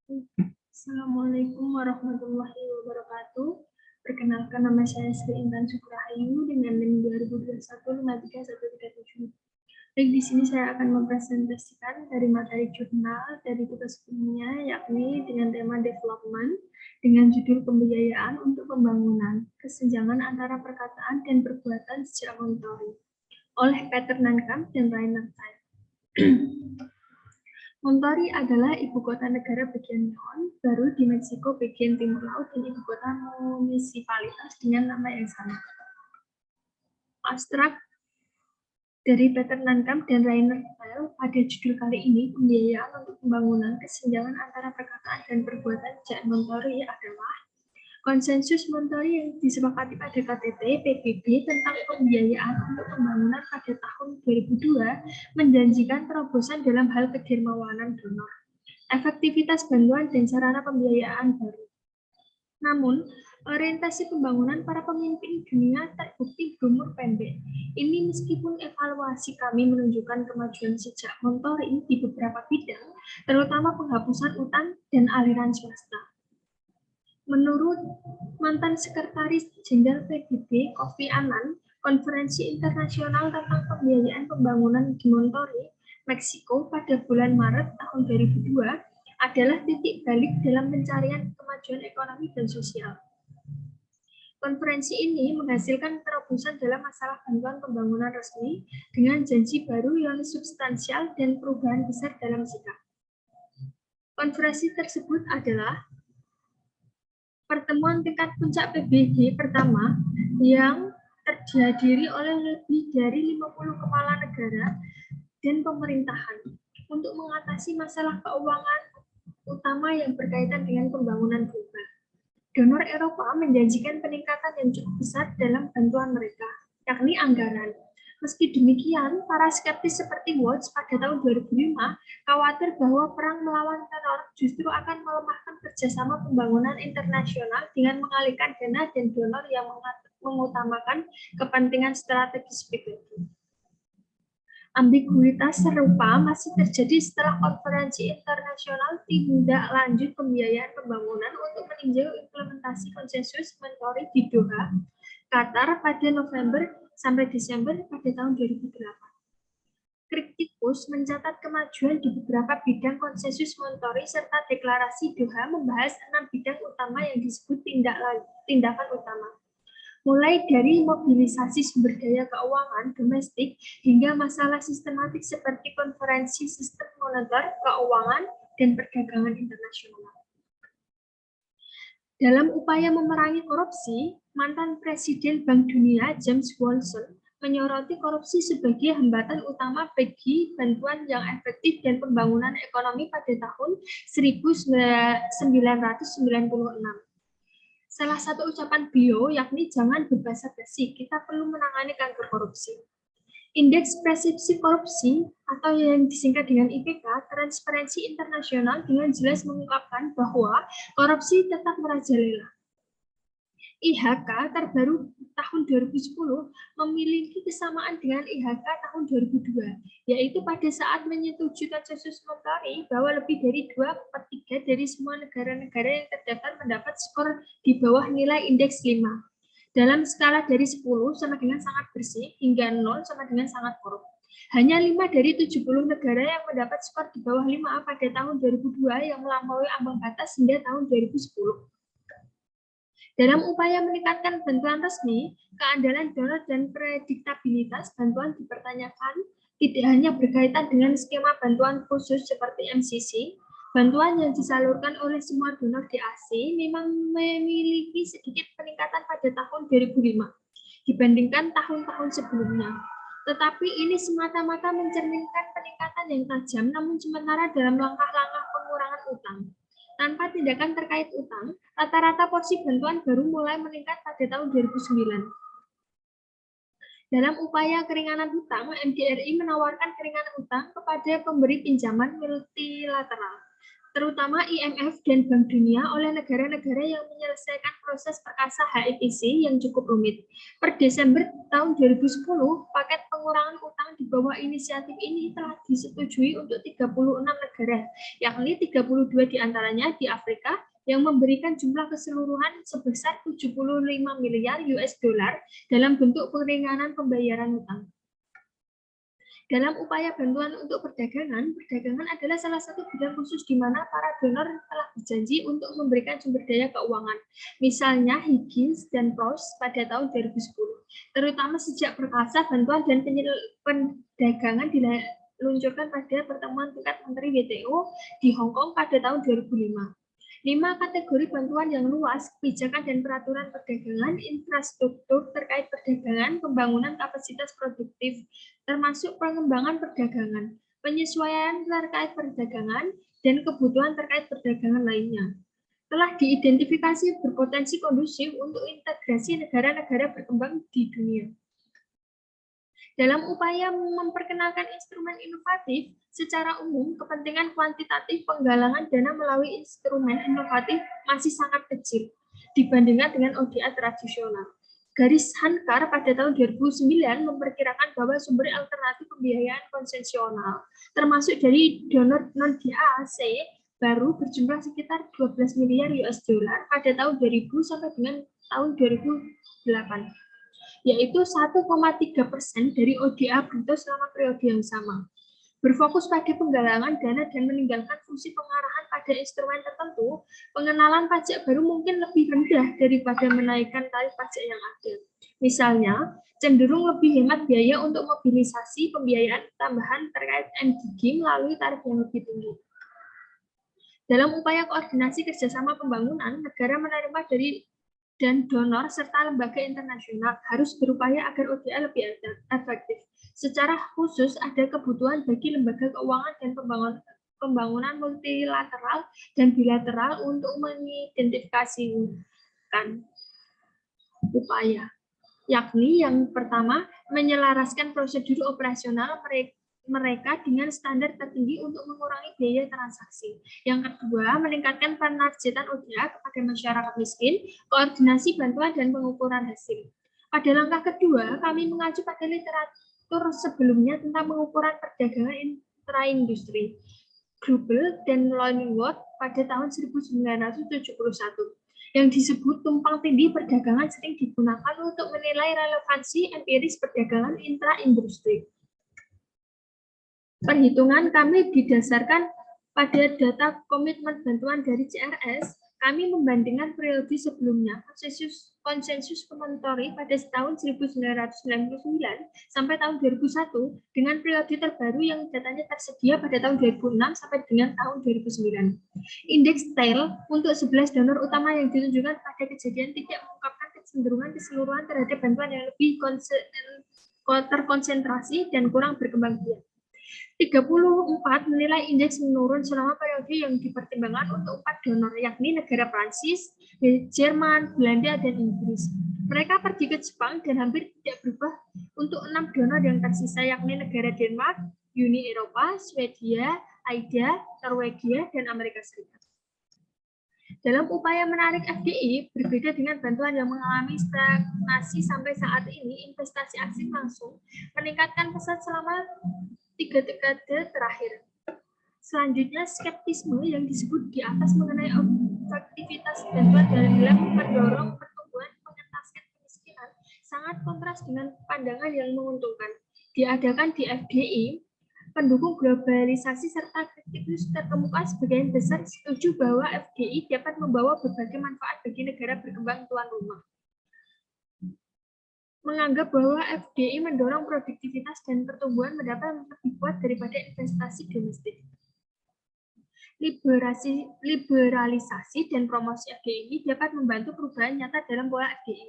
Assalamualaikum warahmatullahi wabarakatuh. Perkenalkan, nama saya Sri Intan Sukrahayu dengan NIM 2021-53137. Baik, di sini saya akan mempresentasikan dari materi jurnal dari tugas umumnya, yakni dengan tema development dengan judul pembiayaan untuk pembangunan, kesenjangan antara perkataan dan perbuatan sejak Montori oleh Peter Nankamp dan Rainer Zeit. Monterrey adalah ibu kota negara bagian Leon, baru di Meksiko bagian timur laut, dan ibu kota munisipalitas dengan nama yang sama. Abstrak dari Peter Nankamp dan Rainer Zeit pada judul kali ini, pembiayaan untuk pembangunan, kesenjangan antara perkataan dan perbuatan sejak Monterrey adalah konsensus Monterrey yang disepakati pada KTT PBB tentang pembiayaan untuk pembangunan pada tahun 2002 menjanjikan terobosan dalam hal kedermawanan donor, efektivitas bantuan dan sarana pembiayaan baru. Namun, orientasi pembangunan para pemimpin dunia terbukti berumur pendek. Ini meskipun evaluasi kami menunjukkan kemajuan sejak Monterrey di beberapa bidang, terutama penghapusan utang dan aliran swasta. Menurut mantan Sekretaris Jenderal PBB Kofi Annan, Konferensi Internasional tentang Pembiayaan Pembangunan di Monterrey, Meksiko pada bulan Maret tahun 2002 adalah titik balik dalam pencarian kemajuan ekonomi dan sosial. Konferensi ini menghasilkan terobosan dalam masalah bantuan pembangunan resmi dengan janji baru yang substansial dan perubahan besar dalam sikap. Konferensi tersebut adalah pertemuan tingkat puncak PBB pertama yang terdiri oleh lebih dari 50 kepala negara dan pemerintahan untuk mengatasi masalah keuangan utama yang berkaitan dengan pembangunan global. Donor Eropa menjanjikan peningkatan yang cukup besar dalam bantuan mereka, yakni anggaran. Meski demikian, para skeptis seperti Watts pada tahun 2005 khawatir bahwa perang melawan teror justru akan melemahkan kerjasama pembangunan internasional dengan mengalihkan dana dan donor yang mengutamakan kepentingan strategis PBB. Ambiguitas serupa masih terjadi setelah konferensi internasional tindak lanjut pembiayaan pembangunan untuk meninjau implementasi konsensus Monterrey di Doha, Qatar pada November sampai Desember pada tahun 2008. Kritikus mencatat kemajuan di beberapa bidang konsensus Monterrey serta deklarasi Doha membahas 6 bidang utama yang disebut tindakan utama. Mulai dari mobilisasi sumber daya keuangan domestik hingga masalah sistematik seperti konferensi sistem moneter, keuangan, dan perdagangan internasional. Dalam upaya memerangi korupsi, mantan Presiden Bank Dunia James Wilson menyoroti korupsi sebagai hambatan utama bagi bantuan yang efektif dan pembangunan ekonomi pada tahun 1996. Salah satu ucapan beliau yakni jangan berbasa-basi, kita perlu menangani kanker korupsi. Indeks persepsi korupsi atau yang disingkat dengan IPK, Transparansi Internasional dengan jelas mengungkapkan bahwa korupsi tetap merajalela. IHK terbaru tahun 2010 memiliki kesamaan dengan IHK tahun 2002, yaitu pada saat menyetujui konsensus Monterrey bahwa lebih dari 2/3 dari semua negara-negara yang terdaftar mendapat skor di bawah nilai indeks 5. Dalam skala dari 10 sama dengan sangat bersih hingga 0 sama dengan sangat korup. Hanya 5 dari 70 negara yang mendapat skor di bawah 5 pada tahun 2002 yang melampaui ambang batas hingga tahun 2010. Dalam upaya meningkatkan bantuan resmi, keandalan donor dan prediktabilitas bantuan dipertanyakan tidak hanya berkaitan dengan skema bantuan khusus seperti MCC, bantuan yang disalurkan oleh semua donor DAC memang memiliki sedikit peningkatan pada tahun 2005 dibandingkan tahun-tahun sebelumnya. Tetapi ini semata-mata mencerminkan peningkatan yang tajam namun sementara dalam langkah-langkah pengurangan utang. Tanpa tindakan terkait utang, rata-rata porsi bantuan baru mulai meningkat pada tahun 2009. Dalam upaya keringanan utang, MDRI menawarkan keringanan utang kepada pemberi pinjaman multilateral. terutama IMF dan Bank Dunia oleh negara-negara yang menyelesaikan proses perkasa HIPC yang cukup rumit. Per Desember tahun 2010, paket pengurangan utang di bawah inisiatif ini telah disetujui untuk 36 negara, yakni 32 diantaranya di Afrika, yang memberikan jumlah keseluruhan sebesar 75 miliar US dollar dalam bentuk peringanan pembayaran utang. Dalam upaya bantuan untuk perdagangan adalah salah satu bidang khusus di mana para donor telah berjanji untuk memberikan sumber daya keuangan. Misalnya Higgins dan Ross pada tahun 2010. Terutama sejak perkasa bantuan dan perdagangan diluncurkan pada pertemuan tingkat menteri WTO di Hong Kong pada tahun 2005. 5 kategori bantuan yang luas, kebijakan dan peraturan perdagangan, infrastruktur terkait perdagangan, pembangunan kapasitas produktif, termasuk pengembangan perdagangan, penyesuaian terkait perdagangan, dan kebutuhan terkait perdagangan lainnya. Telah diidentifikasi berpotensi kondusif untuk integrasi negara-negara berkembang di dunia. Dalam upaya memperkenalkan instrumen inovatif, secara umum kepentingan kuantitatif penggalangan dana melalui instrumen inovatif masih sangat kecil dibandingkan dengan ODA tradisional. Garis Hankar pada tahun 2009 memperkirakan bahwa sumber alternatif pembiayaan konvensional, termasuk dari donor non-DAC, baru berjumlah sekitar 12 miliar US dollar pada tahun 2000 sampai dengan tahun 2008. Yaitu 1,3% dari ODA bruto selama periode yang sama. Berfokus pada penggalangan dana dan meninggalkan fungsi pengarahan pada instrumen tertentu, pengenalan pajak baru mungkin lebih rendah daripada menaikkan tarif pajak yang ada. Misalnya, cenderung lebih hemat biaya untuk mobilisasi pembiayaan tambahan terkait MDG melalui tarif yang lebih tinggi. Dalam upaya koordinasi kerjasama pembangunan, negara menerima dari dan donor serta lembaga internasional harus berupaya agar ODA lebih efektif. Secara khusus ada kebutuhan bagi lembaga keuangan dan pembangunan multilateral dan bilateral untuk mengidentifikasikan upaya, yakni yang pertama menyelaraskan prosedur operasional mereka dengan standar tertinggi untuk mengurangi biaya transaksi. Yang kedua, meningkatkan penargetan ODA kepada masyarakat miskin, koordinasi bantuan dan pengukuran hasil. Pada langkah kedua, kami mengacu pada literatur sebelumnya tentang pengukuran perdagangan intraindustri, Grubel dan Lowenworth pada tahun 1971. Yang disebut tumpang tindih perdagangan sering digunakan untuk menilai relevansi empiris perdagangan intraindustri. Perhitungan kami didasarkan pada data komitmen bantuan dari CRS. Kami membandingkan periode sebelumnya, konsensus Promontory pada tahun 1999 sampai tahun 2001 dengan periode terbaru yang datanya tersedia pada tahun 2006 sampai dengan tahun 2009. Indeks TAIL untuk 11 donor utama yang ditunjukkan pada kejadian tidak mengungkapkan kecenderungan keseluruhan terhadap bantuan yang lebih terkonsentrasi dan kurang berkembang biak. 34 menilai indeks menurun selama periode yang dipertimbangkan untuk 4 donor, yakni negara Prancis, Jerman, Belanda, dan Inggris. Mereka pergi ke Jepang dan hampir tidak berubah untuk 6 donor yang tersisa, yakni negara Denmark, Uni Eropa, Swedia, AIDA, Norwegia, dan Amerika Serikat. Dalam upaya menarik FDI, berbeda dengan bantuan yang mengalami stagnasi sampai saat ini, investasi asing langsung meningkatkan pesat selama 3 dekade terakhir. Selanjutnya, skeptisme yang disebut di atas mengenai efektivitas bantuan dalam mendorong pertumbuhan mengentaskan kemiskinan sangat kontras dengan pandangan yang menguntungkan. Diadakan di FDI, pendukung globalisasi serta kritikus terkemuka sebagian besar setuju bahwa FDI dapat membawa berbagai manfaat bagi negara berkembang tuan rumah. Menganggap bahwa FDI mendorong produktivitas dan pertumbuhan mendapat lebih kuat daripada investasi domestik. Liberalisasi dan promosi FDI dapat membantu perubahan nyata dalam pola FDI.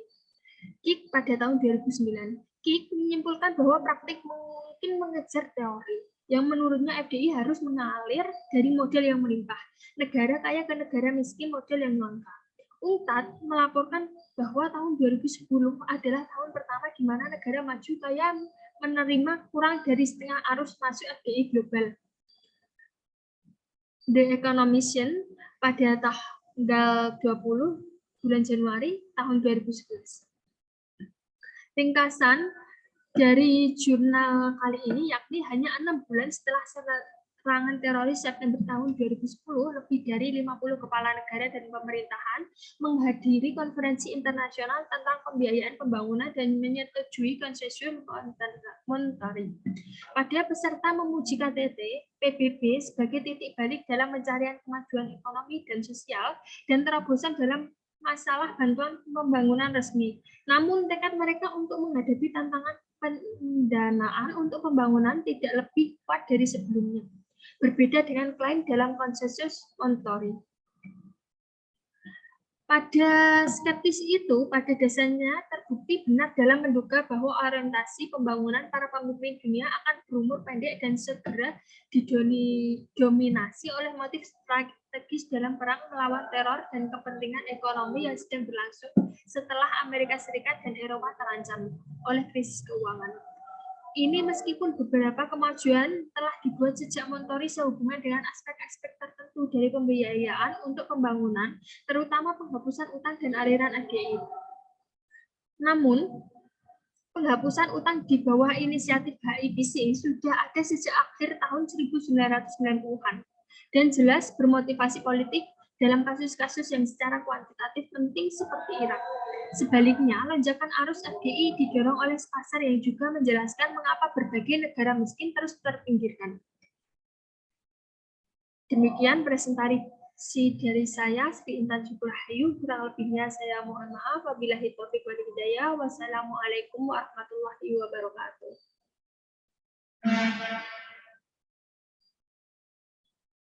Kik pada tahun 2009, Kik menyimpulkan bahwa praktik mungkin mengejar teori, yang menurutnya FDI harus mengalir dari model yang melimpah, negara kaya ke negara miskin model yang langka. UNCTAD melaporkan bahwa tahun 2010 adalah tahun pertama di mana negara maju kaya menerima kurang dari setengah arus masuk FDI global. The Economician pada tanggal 20 bulan Januari tahun 2011. Ringkasan dari jurnal kali ini yakni hanya 6 bulan setelah serangan teroris September tahun 2010, lebih dari 50 kepala negara dan pemerintahan menghadiri konferensi internasional tentang pembiayaan pembangunan dan menyetujui konsensus monetary. Pada peserta memuji KTT PBB sebagai titik balik dalam pencarian kemajuan ekonomi dan sosial dan terobosan dalam masalah bantuan pembangunan resmi. Namun tekad mereka untuk menghadapi tantangan pendanaan untuk pembangunan tidak lebih kuat dari sebelumnya. Berbeda dengan klaim dalam konsensus monetary. Pada skeptis itu, pada dasarnya terbukti benar dalam menduga bahwa orientasi pembangunan para pemimpin dunia akan berumur pendek dan segera didominasi oleh motif strategis dalam perang melawan teror dan kepentingan ekonomi yang sedang berlangsung setelah Amerika Serikat dan Eropa terancam oleh krisis keuangan. Ini meskipun beberapa kemajuan telah dibuat sejak Montori sehubungan dengan aspek-aspek tertentu dari pembiayaan untuk pembangunan, terutama penghapusan utang dan aliran AGI. Namun, penghapusan utang di bawah inisiatif HIPC sudah ada sejak akhir tahun 1990-an dan jelas bermotivasi politik dalam kasus-kasus yang secara kuantitatif penting seperti Irak. Sebaliknya, lonjakan arus FDI didorong oleh pasar yang juga menjelaskan mengapa berbagai negara miskin terus terpinggirkan. Demikian presentasi dari saya, Sri Intan Syukurhayu. Kurang lebihnya saya mohon maaf. Wabillahi taufiq wal hidayah. Wassalamualaikum warahmatullahi wabarakatuh.